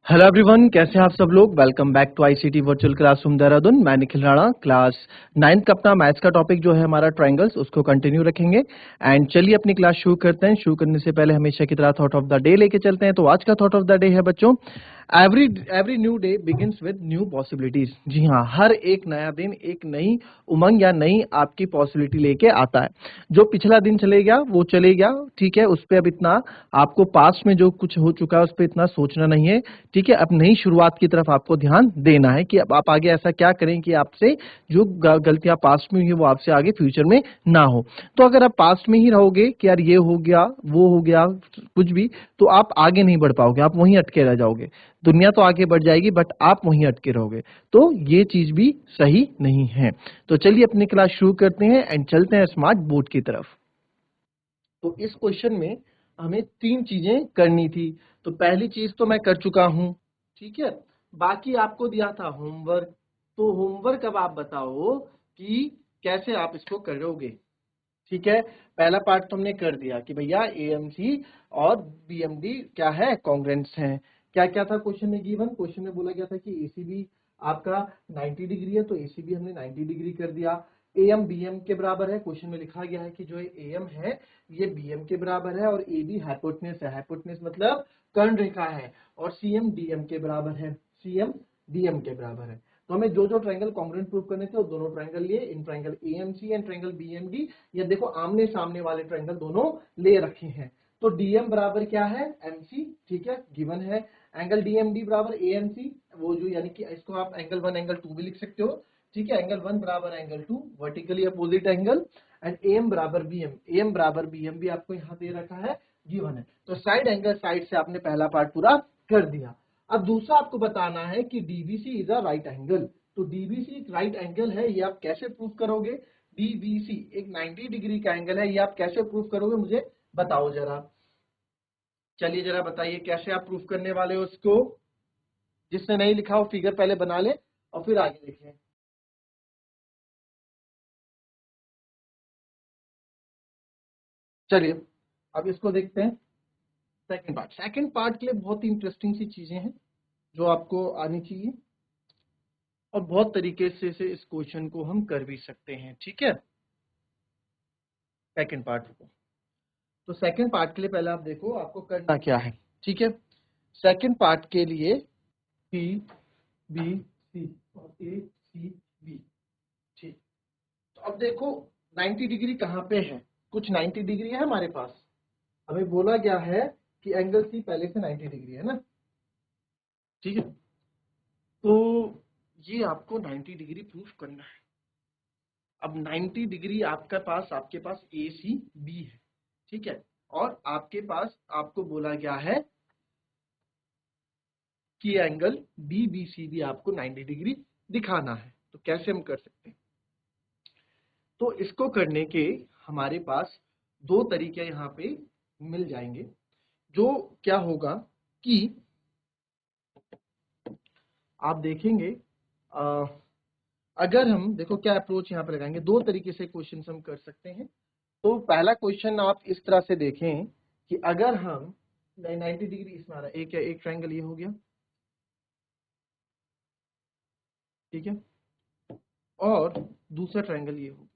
Hello everyone, कैसे हैं आप सब लोग। Welcome back to ICT virtual classroom Dehradun. मैं निखिल राणा, क्लास 9th का अपना मैथ्स का टॉपिक जो है हमारा ट्रायंगल्स, उसको कंटिन्यू रखेंगे। एंड चलिए अपनी क्लास शुरू करते हैं। शुरू करने से पहले हमेशा की तरह थॉट ऑफ द डे लेके चलते हैं। तो आज का थॉट ऑफ द डे है बच्चों, every new day begins with new possibilities. जी हाँ, हर एक नया दिन एक नई उमंग या नई आपकी पॉसिबिलिटी लेके आता है। जो पिछला दिन चले गया वो चले गया, ठीक है, उस पर अब इतना आपको पास्ट में जो कुछ हो चुका है उस पर इतना सोचना नहीं है, ठीक है। अब नई शुरुआत की तरफ आपको ध्यान देना है कि अब आप आगे ऐसा क्या करें कि आपसे जो गलतियां पास्ट में हुई वो आपसे आगे फ्यूचर में ना हो। तो अगर आप पास्ट में ही रहोगे कि यार ये हो गया वो हो गया कुछ भी, तो आप आगे नहीं बढ़ पाओगे, आप वहीं अटके रह जाओगे। दुनिया तो आगे बढ़ जाएगी बट आप वहीं अटके रहोगे, तो ये चीज भी सही नहीं है। तो चलिए अपनी क्लास शुरू करते हैं एंड चलते हैं स्मार्ट बोर्ड की तरफ। तो इस क्वेश्चन में हमें तीन चीजें करनी थी। तो पहली चीज तो मैं कर चुका हूं, ठीक है। बाकी आपको दिया था होमवर्क। तो होमवर्क अब आप बताओ कि कैसे आप इसको करोगे, ठीक है। पहला पार्ट तो हमने कर दिया कि भैया एएमसी और बीएमडी क्या है, कॉन्ग्रेंट्स हैं। क्या क्या था क्वेश्चन में गिवन, क्वेश्चन में बोला गया था कि एसीबी आपका 90 डिग्री है, तो एसीबी हमने 90 डिग्री कर दिया। एएम बीएम के बराबर है, क्वेश्चन में लिखा गया है कि जो एएम है ये बीएम के बराबर है और ए बी हाइपोटेनस है। हाइपोटेनस मतलब कर्ण रेखा है, और सीएम डीएम के बराबर है, सीएम डीएम के बराबर है। तो हमें जो जो ट्रायंगल कॉन्ग्रुएंट प्रूव करने थे वो दोनों ट्रायंगल लिए, in triangle AMC and triangle BMD. ये देखो आमने सामने वाले ट्रायंगल दोनों ले रखे हैं। तो डीएम बराबर क्या है, एमसी, ठीक है, गिवन है। एंगल डीएमडी बराबर एएमसी, वो जो यानी कि इसको आप एंगल 1 एंगल 2 भी लिख सकते हो, ठीक है। एंगल 1 बराबर angle 2 vertically opposite angle. And M बराबर बीएम, एम बराबर बीएम भी आपको यहाँ दे रखा है, गिवन है। तो साइड एंगल साइड से आपने पहला पार्ट पूरा कर दिया। अब दूसरा आपको बताना है कि DBC is a right angle. तो डीबीसी एक राइट एंगल है, ये आप कैसे प्रूव करोगे। डीबीसी एक 90 डिग्री का एंगल है, ये आप कैसे प्रूव करोगे मुझे बताओ जरा। चलिए जरा बताइए कैसे आप प्रूफ करने वाले हो इसको। जिसने नहीं लिखा हो फिगर पहले बना ले और फिर आगे लिखें। चलिए अब इसको देखते हैं। सेकंड पार्ट के लिए बहुत ही इंटरेस्टिंग सी चीजें हैं जो आपको आनी चाहिए, और बहुत तरीके से इस क्वेश्चन को हम कर भी सकते हैं, ठीक है। सेकंड पार्ट को, तो सेकंड पार्ट के लिए पहले आप देखो आपको करना क्या है, ठीक है। सेकंड पार्ट के लिए पी बी सी और ए सी बी, ठीक। तो अब देखो 90 डिग्री कहाँ पे है, कुछ 90 डिग्री है हमारे पास। हमें बोला गया है कि एंगल सी पहले से 90 डिग्री है ना, ठीक है। तो ये आपको 90 डिग्री प्रूफ करना है। अब 90 डिग्री आपके पास ए सी बी है, ठीक है। और आपके पास आपको बोला गया है कि एंगल बी बी सी भी आपको 90 डिग्री दिखाना है। तो कैसे हम कर सकते हैं, तो इसको करने के हमारे पास दो तरीके यहाँ पे मिल जाएंगे। जो क्या होगा कि आप देखेंगे, अगर हम देखो क्या अप्रोच यहाँ पे लगाएंगे, दो तरीके से क्वेश्चन हम कर सकते हैं। तो पहला क्वेश्चन आप इस तरह से देखें कि अगर हम 90 डिग्री इसमें आ रहा है, एक ट्रायंगल ये हो गया, ठीक है, और दूसरा ट्रायंगल ये हो गया।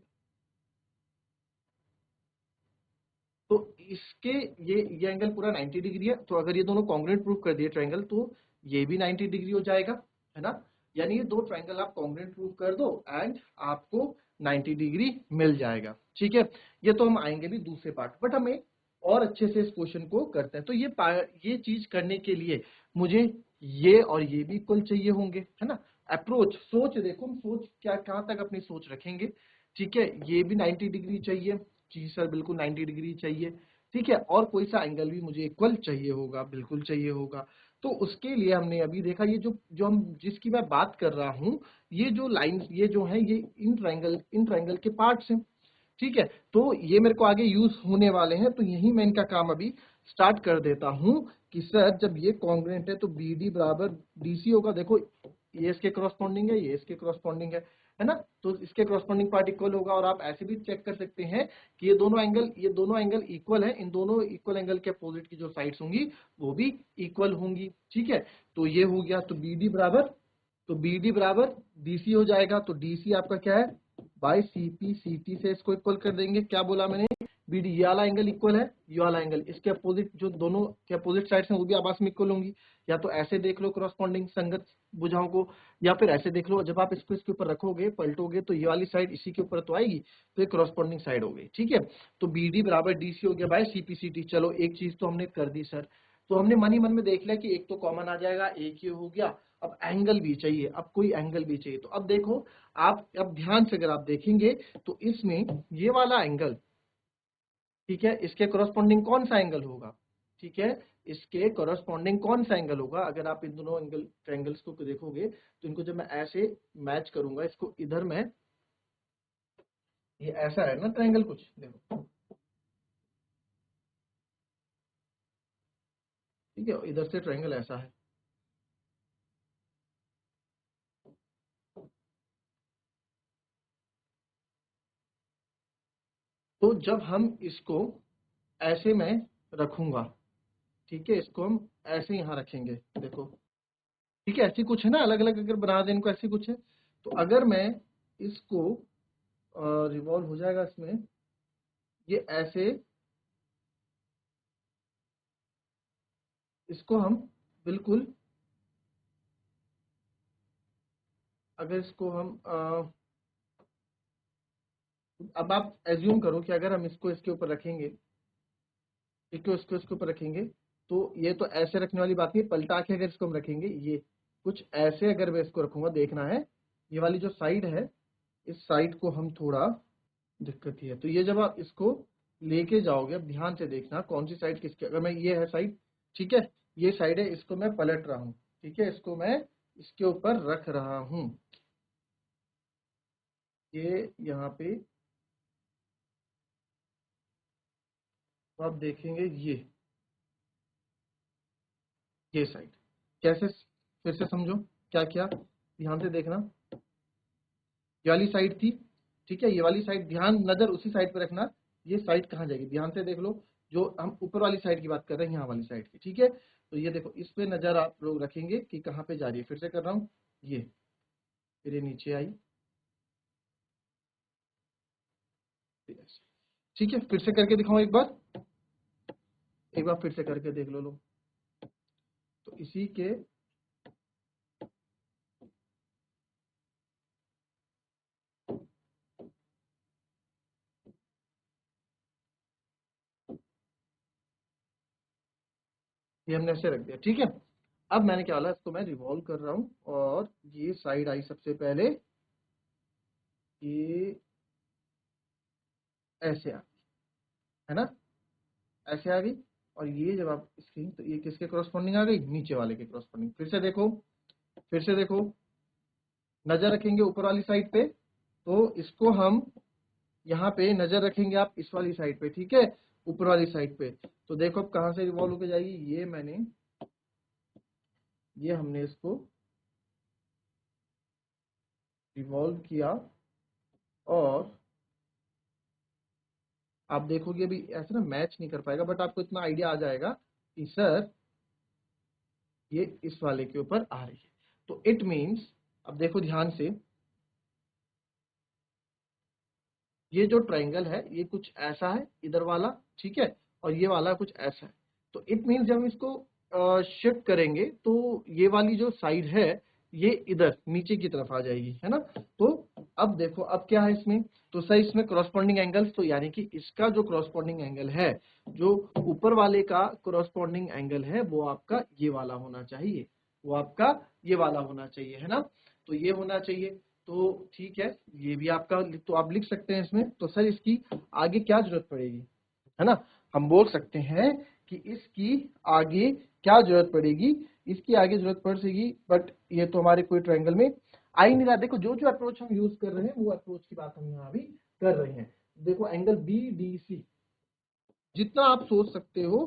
तो इसके ये एंगल पूरा 90 डिग्री है। तो अगर ये दोनों कॉन्ग्रुएंट प्रूफ कर दिए ट्रायंगल, तो ये भी 90 डिग्री हो जाएगा, है ना। यानी ये दो ट्रायंगल आप कॉन्ग्रुएंट प्रूफ कर दो एंड आपको 90 डिग्री मिल जाएगा, ठीक है। ये तो हम आएंगे भी दूसरे पार्ट, बट हमें और अच्छे से इस क्वेश्चन को करते हैं। तो ये चीज करने के लिए मुझे ये और ये भी इक्वल चाहिए होंगे, है ना। अप्रोच सोच देखो, हम सोच क्या कहाँ तक अपनी सोच रखेंगे, ठीक है। ये भी 90 डिग्री चाहिए, जी सर बिल्कुल 90 डिग्री चाहिए, ठीक है। और कोई सा एंगल भी मुझे इक्वल चाहिए होगा, बिल्कुल चाहिए होगा। तो उसके लिए हमने अभी देखा ये जो जो हम जिसकी मैं बात कर रहा हूँ, ये जो लाइन ये जो है ये इन ट्रायंगल के पार्ट्स हैं, ठीक है। तो ये मेरे को आगे यूज होने वाले हैं, तो यही मैं इनका काम अभी स्टार्ट कर देता हूँ कि सर जब ये कॉन्ग्रुएंट है तो बी डी बराबर डी सी होगा। देखो ये इसके क्रॉसपोंडिंग है, ये इसके क्रॉसपोंडिंग है। है ना। तो इसके करस्पॉन्डिंग पार्ट इक्वल होगा। और आप ऐसे भी चेक कर सकते हैं कि ये दोनों एंगल इक्वल है, इन दोनों इक्वल एंगल के अपोजिट की जो साइड्स होंगी वो भी इक्वल होंगी। ठीक है, तो ये हो गया। तो बी डी बराबर डी सी हो जाएगा। तो डी सी आपका क्या है, by C P, C T से इसको इक्वल कर देंगे। क्या बोला मैंने, बी डी, ये वाला एंगल इक्वल है, ये वाला एंगल, इसके अपोजिट जो दोनों के अपोजिट साइड्स हैं वो भी आपस में इक्वल होंगी। या तो ऐसे देख लो करस्पॉन्डिंग संगत भुजाओं को, या फिर ऐसे देख लो। जब आप इसको इसके ऊपर रखोगे, पलटोगे, तो ये वाली साइड इसी के ऊपर तो आएगी, तो ये करस्पॉन्डिंग साइड हो गई। ठीक है, तो बी डी बराबर डी सी हो गया by C P C T. चलो एक चीज तो हमने कर दी सर, तो हमने मन ही मन में देख लिया कि एक तो कॉमन आ जाएगा, एक ये हो गया। अब एंगल भी चाहिए, अब कोई एंगल भी चाहिए। तो अब देखो, आप अब ध्यान से अगर आप देखेंगे तो इसमें ये वाला एंगल, ठीक है, इसके कोरस्पॉन्डिंग कौन सा एंगल होगा, ठीक है, इसके कोरस्पॉन्डिंग कौन सा एंगल होगा। अगर आप इन दोनों एंगल ट्रायंगल्स को देखोगे तो इनको जब मैं ऐसे मैच करूंगा, इसको इधर में, ये ऐसा है ना ट्रायंगल, कुछ देखो, ठीक है, इधर से ट्रायंगल ऐसा है। तो जब हम इसको ऐसे में रखूंगा, ठीक है, इसको हम ऐसे यहाँ रखेंगे, देखो, ठीक है, ऐसी कुछ है ना, अलग अलग अगर बना दें इनको, ऐसी कुछ है। तो अगर मैं इसको रिवॉल्व हो जाएगा इसमें, ये ऐसे, इसको हम बिल्कुल, अगर इसको हम अब आप एज्यूम करो कि अगर हम इसको इसके ऊपर रखेंगे, इसको इसको इसके ऊपर रखेंगे, तो ये तो ऐसे रखने वाली बात नहीं, पलटा के अगर इसको हम रखेंगे, ये कुछ ऐसे अगर मैं इसको रखूंगा, देखना है, ये वाली जो साइड है, इस साइड को हम थोड़ा, दिक्कत ही है। तो ये जब आप इसको लेके जाओगे, अब ध्यान से देखना कौन सी साइड किसके, अगर मैं, ये है साइड, ठीक है, ये साइड है, इसको मैं पलट रहा हूँ, ठीक है, इसको मैं इसके ऊपर रख रहा हूँ, ये यहाँ पे, तो आप देखेंगे ये साइड कैसे, फिर से समझो क्या क्या, ध्यान से देखना, ये वाली साइड थी, ठीक है, ये वाली साइड, ध्यान नजर उसी साइड पे रखना, ये साइड कहाँ जाएगी, ध्यान से देख लो, जो हम ऊपर वाली साइड की बात कर रहे हैं, यहाँ वाली साइड की, ठीक है। तो ये देखो, इस पे नजर आप लोग रखेंगे कि कहाँ पे जा रही है, फिर से कर रहा हूँ, ये, फिर ये नीचे आई, ठीक है, फिर से करके दिखाऊं एक बार फिर से करके देख लो लोग। तो इसी के, ये हमने ऐसे रख दिया, ठीक है। अब मैंने क्या बोला, इसको मैं रिवॉल्व कर रहा हूँ, और ये साइड आई सबसे पहले, ये ऐसे आ, है ना, ऐसे आ गई। और ये जब आप इसकी, तो ये किसके क्रॉसपॉन्डिंग आ गई, नीचे वाले के क्रॉसपॉन्डिंग। फिर से देखो, नजर रखेंगे ऊपर वाली साइड पे, तो इसको हम यहाँ पे नजर रखेंगे आप इस वाली साइड पे, ठीक है, ऊपर वाली साइड पे। तो देखो अब कहाँ से रिवॉल्व होकर जाएगी, ये हमने इसको रिवॉल्व किया, और आप देखोगे अभी ऐसे ना मैच नहीं कर पाएगा, बट आपको इतना आइडिया आ जाएगा कि सर ये इस वाले के ऊपर आ रही है। तो इट मीन्स, अब देखो ध्यान से, ये जो ट्रायंगल है ये कुछ ऐसा है इधर वाला, ठीक है, और ये वाला कुछ ऐसा है। तो इट मीन्स जब हम इसको शिफ्ट करेंगे, तो ये वाली जो साइड है ये इधर नीचे की तरफ आ जाएगी, है ना। तो अब देखो, अब क्या है इसमें, तो सर इसमें क्रॉसपॉन्डिंग एंगल्स, तो यानी कि इसका जो क्रॉसपॉन्डिंग एंगल है, जो ऊपर वाले का क्रॉसपॉन्डिंग एंगल है, वो आपका ये वाला होना चाहिए, वो आपका ये वाला होना चाहिए, है ना। तो ये होना चाहिए। तो ठीक है, ये भी आपका, तो आप लिख सकते हैं इसमें। तो सर इसकी आगे क्या जरूरत पड़ेगी, है ना, हम बोल सकते हैं कि इसकी आगे क्या जरूरत पड़ेगी, इसकी आगे जरूरत पड़ सकेगी, बट ये तो हमारे कोई ट्रायंगल में आ ही नहीं रहा। देखो जो जो अप्रोच हम यूज कर रहे हैं, वो अप्रोच की बात हम यहाँ भी कर रहे हैं। देखो एंगल बी डी सी, जितना आप सोच सकते हो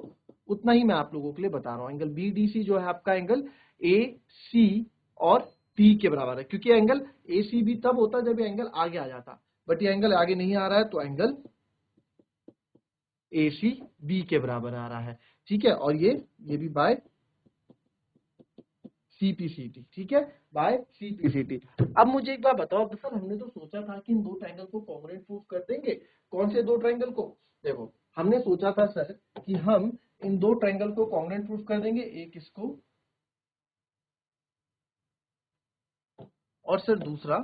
उतना ही मैं आप लोगों के लिए बता रहा हूँ। एंगल बी डी सी जो है आपका एंगल ए सी और सी के बराबर है, क्योंकि एंगल ए सी बी तब होता जब ये एंगल आगे आ जाता, बट ये एंगल आगे नहीं आ रहा है, तो एंगल ए सी बी के बराबर आ रहा है, ठीक है। और ये भी बाय सीपीसीटी, ठीक है, बाय सीपीसीटी। अब मुझे एक बात बताओ सर, हमने तो सोचा था कि इन दो ट्रायंगल को कॉन्ग्रुएंट प्रूफ कर देंगे। कौन से दो ट्रायंगल को? देखो, हमने सोचा था सर कि हम इन दो ट्रायंगल को कॉन्ग्रुएंट प्रूफ कर देंगे, एक इसको और सर दूसरा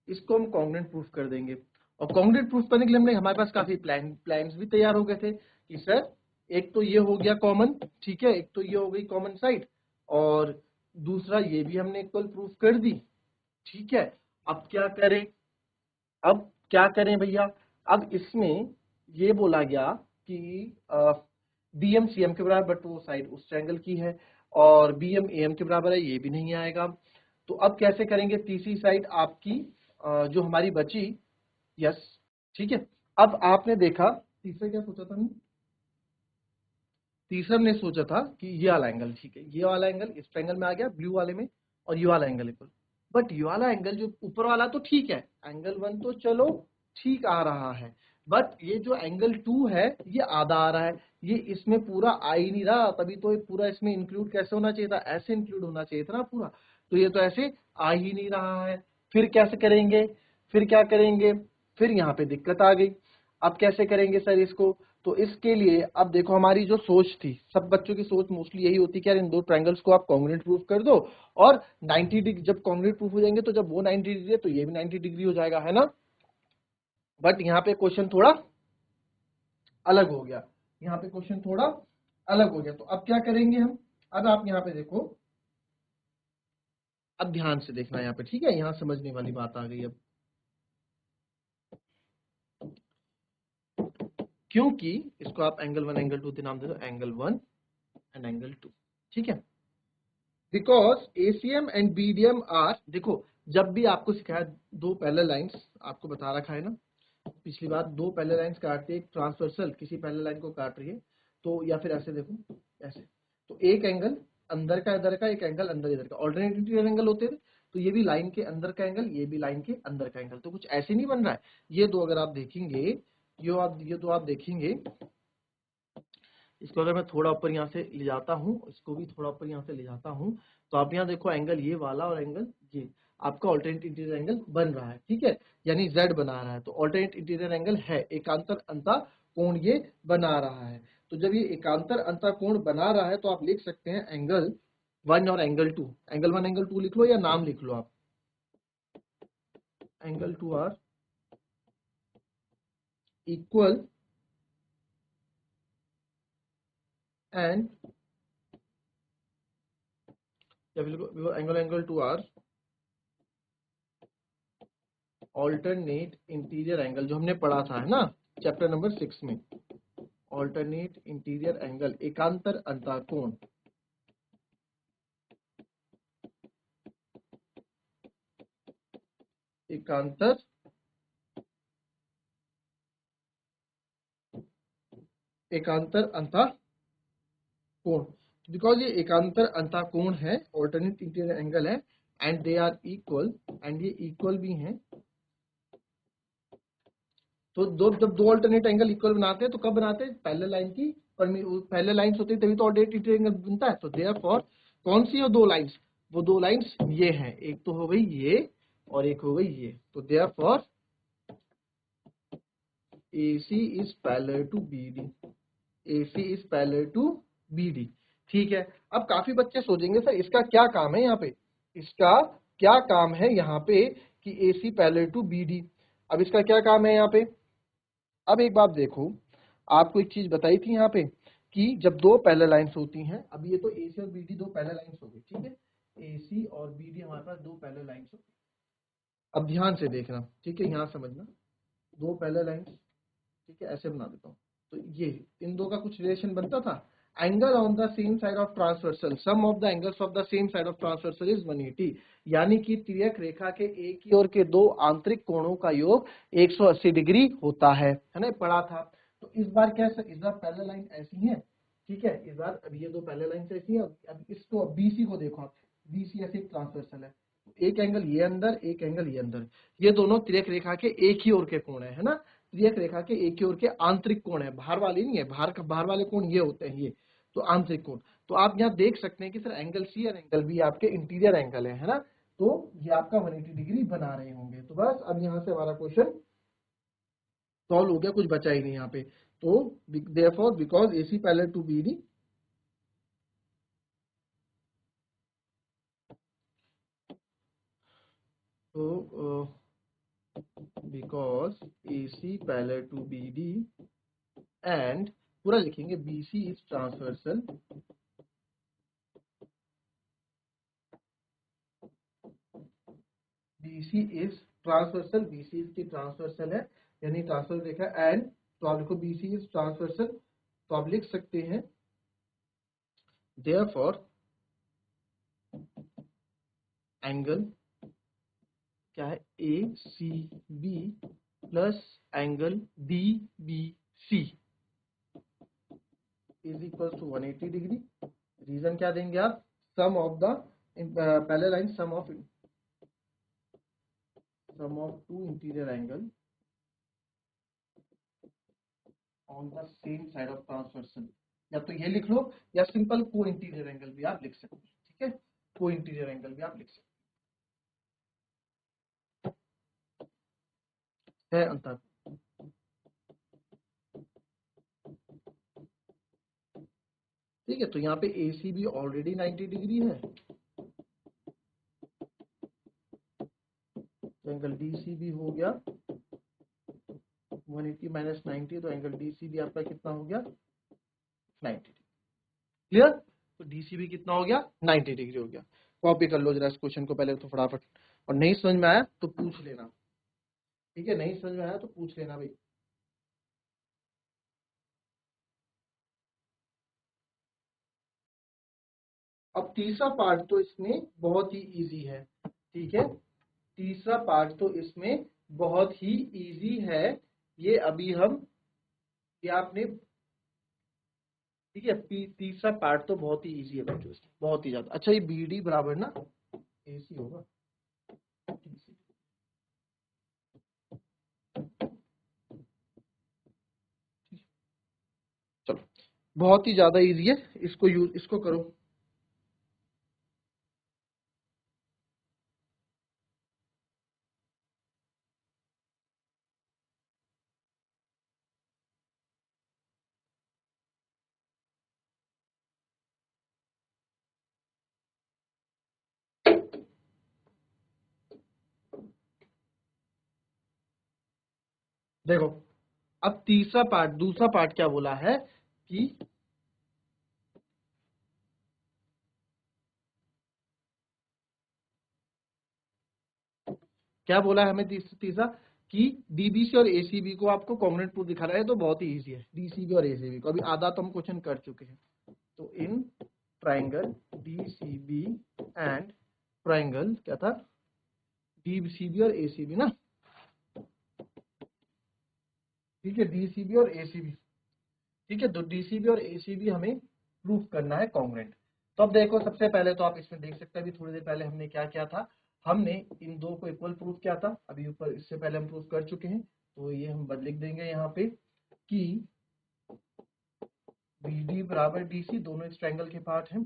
इसको हम कॉन्ग्रुएंट प्रूफ कर देंगे। और कॉन्ग्रुएंट प्रूफ करने के लिए हमने हमारे पास काफी प्लान्स भी तैयार हो गए थे कि सर एक तो ये हो गया कॉमन, ठीक है, एक तो ये हो गई कॉमन साइड, और दूसरा ये भी हमने इक्वल प्रूफ कर दी, ठीक है। अब क्या करें? अब क्या करें भैया? अब इसमें ये बोला गया कि बी एम सी एम के बराबर, बट वो साइड उस ट्रायंगल की है, और बी एम ए एम के बराबर है, ये भी नहीं आएगा। तो अब कैसे करेंगे? तीसरी साइड आपकी जो हमारी बची, यस, ठीक है। अब आपने देखा तीसरा क्या सोचा था हमने? तीसरा हमने सोचा था कि ये वाला एंगल, ठीक है, ये वाला एंगल इस ट्रायंगल में आ गया ब्लू वाले में, और ये वाला एंगल इक्वल। बट ये वाला एंगल जो ऊपर वाला तो ठीक है, एंगल 1 तो चलो ठीक आ रहा है, बट ये जो एंगल 2 है ये आधा आ रहा है, ये इसमें पूरा आ ही नहीं रहा, तभी तो ये पूरा इसमें इंक्लूड कैसे होना चाहिए था? ऐसे इंक्लूड होना चाहिए था ना पूरा, तो ये तो ऐसे आ ही नहीं रहा है। फिर कैसे करेंगे? फिर क्या करेंगे? फिर यहाँ पे दिक्कत आ गई। अब कैसे करेंगे सर इसको? तो इसके लिए अब देखो, हमारी जो सोच थी, सब बच्चों की सोच मोस्टली यही होती है कि यार इन दो ट्रायंगल्स को आप कॉन्ग्रुएंट प्रूफ कर दो, और 90 डिग्री जब कॉन्ग्रुएंट प्रूफ हो जाएंगे तो जब वो 90 डिग्री है तो ये भी 90 डिग्री हो जाएगा, है ना। बट यहाँ पे क्वेश्चन थोड़ा अलग हो गया, यहाँ पे क्वेश्चन थोड़ा अलग हो गया। तो अब क्या करेंगे हम? अब आप यहाँ पे देखो, अब ध्यान से देखना यहाँ पे, ठीक है, यहाँ समझने वाली बात आ गई अब। क्योंकि इसको आप एंगल 1 एंगल 2 नाम दे दो, एंगल 1 एंड एंगल 2, ठीक है। Because ACM and BDM are, देखो जब भी आपको सिखाया दो पैरेलल लाइंस, आपको बता रखा है ना पिछली बार, दो पैरेलल लाइंस काटते, एक ट्रांसवर्सल किसी पैरेलल लाइन को काट रही है, तो या फिर ऐसे देखो, ऐसे, तो एक एंगल अंदर का इधर का, एक एंगल अंदर इधर का, ऑल्टरनेट इंटीरियर एंगल होते थे। तो ये भी लाइन के अंदर का एंगल, ये भी लाइन के अंदर का एंगल, तो कुछ ऐसे नहीं बन रहा है। ये दो अगर आप देखेंगे, ये दो आप देखेंगे, इसको अगर मैं थोड़ा ऊपर यहाँ से ले जाता हूँ, इसको भी थोड़ा ऊपर यहाँ से ले जाता हूँ, तो आप यहाँ देखो एंगल ये वाला और एंगल ये आपका ऑल्टरनेट इंटीरियर एंगल बन रहा है, ठीक है, यानी Z बना रहा है, तो ऑल्टरनेट इंटीरियर एंगल है, एकांतर अंतः कोण ये बना रहा है। तो जब ये एकांतर अंतः कोण बना रहा है तो आप लिख सकते हैं एंगल 1 और एंगल 2, एंगल 1 एंगल 2 लिख लो या नाम लिख लो आप, angle 2 are equal and angle 2 are alternate interior angle, जो हमने पढ़ा था, है ना, चैप्टर नंबर 6 में, ऑल्टरनेट इंटीरियर एंगल, एकांतर अंतः कोण, एकांतर अंतः कोण। बिकॉज ये एकांतर अंतः कोण है, ऑल्टरनेट इंटीरियर एंगल है, and they are equal, and ये इक्वल भी हैं। तो जब दो ऑल्टरनेट एंगल इक्वल बनाते हैं तो कब बनाते हैं? पैरेलल लाइन की पैरेलल लाइंस होती है तभी तो ऑल्टरनेट इंटीरियर एंगल बनता है। तो देयरफॉर कौन सी है दो लाइंस? वो दो लाइंस ये हैं, एक तो हो गई ये और एक हो गई ये, तो therefore AC is parallel to BD, AC is parallel to BD, ठीक है। अब काफी बच्चे सोचेंगे सर इसका क्या काम है यहाँ पे, इसका क्या काम है यहाँ पे कि AC parallel to BD, अब इसका क्या काम है यहाँ पे? अब एक बात देखो, आपको एक चीज बताई थी यहाँ पे कि जब दो पैरेलल लाइंस होती हैं, अब ये तो AC और BD दो पैरेलल लाइंस हो गई, ठीक है, AC और BD हमारे पास दो पैरेलल लाइंस हो गई। अब ध्यान से देखना, ठीक है, यहाँ समझना, दो पैरेलल लाइंस, ठीक है, ऐसे बना देता हूँ, तो ये इन दो का कुछ रिलेशन बनता था, angle on the same side of transversal, sum of the angles of the same side of transversal is 180, यानी कि तिर्यक रेखा के एक ही ओर के दो आंतरिक कोणों का योग 180 डिग्री होता है ना, पढ़ा था। तो इस बार क्या सर, इस बार पैरेलल लाइन ऐसी है, ठीक है, इस बार अब ये दो पैरेलल लाइन ऐसी है। अब इसको BC को देखो आप, बीसी ऐसे एक ट्रांसवर्सल है, एक एंगल ये अंदर, एक एंगल ये अंदर, ये दोनों तिर्यक रेखा के एक ही ओर के कोण है ना, तिर्यक रेखा के एक ही ओर के आंतरिक कोण है, बाहर वाले नहीं है, बाहर वाले कोण ये होते हैं ये, तो आंतरिक कोण। तो आप यहाँ देख सकते हैं कि सर एंगल सी और एंगल बी आपके इंटीरियर एंगल है ना, तो ये आपका 180 डिग्री बना रहे होंगे। तो बस अब यहाँ से हमारा क्वेश्चन सॉल्व हो गया, कुछ बचा ही नहीं यहाँ पे। तो therefore because AC parallel to BD, तो because AC parallel to BD and पूरा लिखेंगे BC is transversal, BC is transversal, BC इसकी ट्रांसवर्सल है यानी ट्रांसवर्सल रेखा, एंड तो आप लिखो BC इज ट्रांसवर्सल, तो आप लिख सकते हैं देयरफॉर एंगल क्या है ACB plus angle DBC is equal to 180 degree. Reason क्या देंगे आप, sum of the parallel line, sum of two interior angle on the same side of transversal, या तो ये लिख लो या सिंपल को इंटीरियर एंगल भी आप लिख सकते हो, ठीक है, को इंटीरियर एंगल भी आप लिख सकते है अंतर। ठीक है, तो यहाँ पे ACB ऑलरेडी 90 डिग्री है, तो एंगल DCB हो गया 180 माइनस 90, तो एंगल DCB आपका कितना हो गया 90 डिग्री। क्लियर, तो DCB कितना हो गया 90 डिग्री हो गया। कॉपी कर लो जरा इस क्वेश्चन को पहले तो फटाफट, और नहीं समझ में आया तो पूछ लेना, ठीक है, नहीं समझ में आया तो पूछ लेना भाई। अब तीसरा पार्ट तो इसमें बहुत ही इजी है, ठीक है, तीसरा पार्ट तो इसमें बहुत ही इजी है, ये अभी हम, ये आपने, ठीक है, तीसरा पार्ट तो बहुत ही इजी है बच्चों, बहुत ही ज्यादा। अच्छा, ये BD बराबर ना AC होगा, चलो बहुत ही ज्यादा इजी है, इसको यूज, इसको करो। देखो, अब तीसरा पार्ट, दूसरा पार्ट क्या बोला है कि क्या बोला है हमें तीसरा कि DBC और ACB को आपको कॉम्बिनेट प्रूफ दिखा रहा है, तो बहुत ही इजी है DCB और ACB को, अभी आधा तो हम क्वेश्चन कर चुके हैं। तो in triangle DCB and triangle क्या था DCB और ACB ना, ठीक है, DCB और ACB, ठीक है, तो DCB और ACB हमें प्रूफ करना है कॉन्ग्रुएंट। तो अब देखो, सबसे पहले तो आप इसमें देख सकते हैं अभी थोड़ी देर पहले हमने क्या किया था, हमने इन दो को इक्वल प्रूफ किया था, अभी ऊपर इससे पहले हम प्रूफ कर चुके हैं, तो ये हम बदल लिख देंगे यहाँ पे कि BD बराबर DC, दोनों इस ट्रायंगल के पार्ट हैं।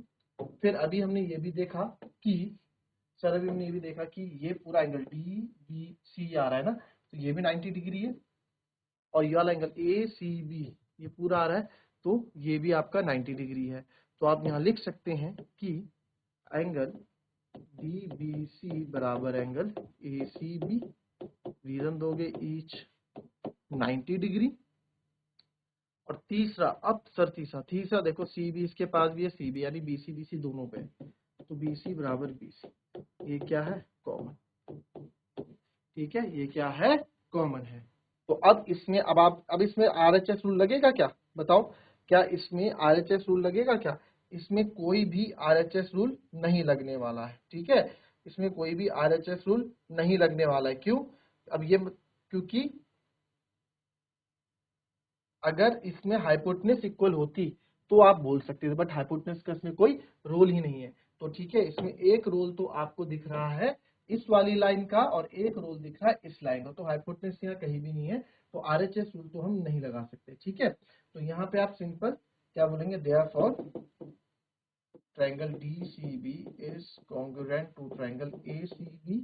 फिर अभी हमने ये भी देखा कि सर, अभी हमने ये भी देखा कि ये पूरा एंगल DBC आ रहा है ना, तो ये भी 90 डिग्री है, और ये वाला एंगल ACB ये पूरा आ रहा है, तो ये भी आपका 90 डिग्री है। तो आप यहाँ लिख सकते हैं कि एंगल DBC बराबर एंगल ACB, रीजन दोगे ईच 90 डिग्री। और तीसरा, अब सर तीसरा देखो, CB इसके पास भी है, CB यानी BC BC दोनों पे, तो BC बराबर BC, ये क्या है कॉमन, ठीक है, ये क्या है कॉमन है। तो अब इसमें, अब इसमें RHS रूल लगेगा क्या, बताओ, क्या इसमें RHS रूल लगेगा क्या, इसमें कोई भी RHS रूल नहीं लगने वाला है, ठीक है, इसमें कोई भी RHS रूल नहीं लगने वाला है। क्यों, अब ये, क्योंकि अगर इसमें हाइपोटेनस इक्वल होती तो आप बोल सकते थे, बट हाइपोटेनस का इसमें कोई रोल ही नहीं है, तो ठीक है, इसमें एक रोल तो आपको दिख रहा है इस वाली लाइन का और एक रोल दिख रहा है इस लाइन का, तो हाइपोटेनस यहाँ कहीं भी नहीं है, तो आरएचएस रूल तो हम नहीं लगा सकते। ठीक है, तो यहाँ पे आप सिंपल क्या बोलेंगे, therefore triangle DCB is congruent to triangle ACB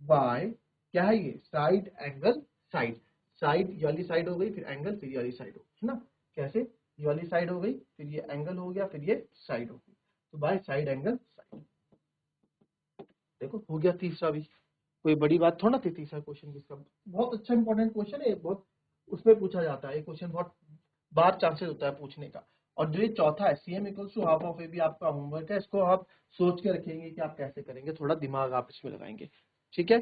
by, क्या है ये, साइड एंगल साइड। साइड ये वाली साइड हो गई, फिर एंगल, फिर ये वाली साइड हो गई, है ना। कैसे, ये वाली साइड हो गई, फिर ये एंगल हो गया, फिर ये साइड हो गई, तो बाय साइड एंगल साइड। देखो हो गया तीसरा भी, कोई बड़ी बात थोड़ा थी तीसरा क्वेश्चन जिसका, बहुत अच्छा इंपॉर्टेंट क्वेश्चन है, बहुत उसमें पूछा जाता है, ये क्वेश्चन बहुत बार चांसेस होता है पूछने का। और जो ये चौथा है CM equals to half of A भी आपका होमवर्क है, इसको आप सोच के रखेंगे कि आप कैसे करेंगे, थोड़ा दिमाग आप इसमें लगाएंगे। ठीक है,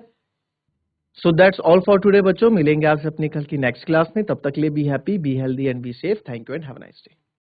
so that's all for today बच्चों, मिलेंगे आपसे अपनी कल की नेक्स्ट क्लास में, तब तक के लिए be happy, be healthy and be safe. Thank you and have a nice day.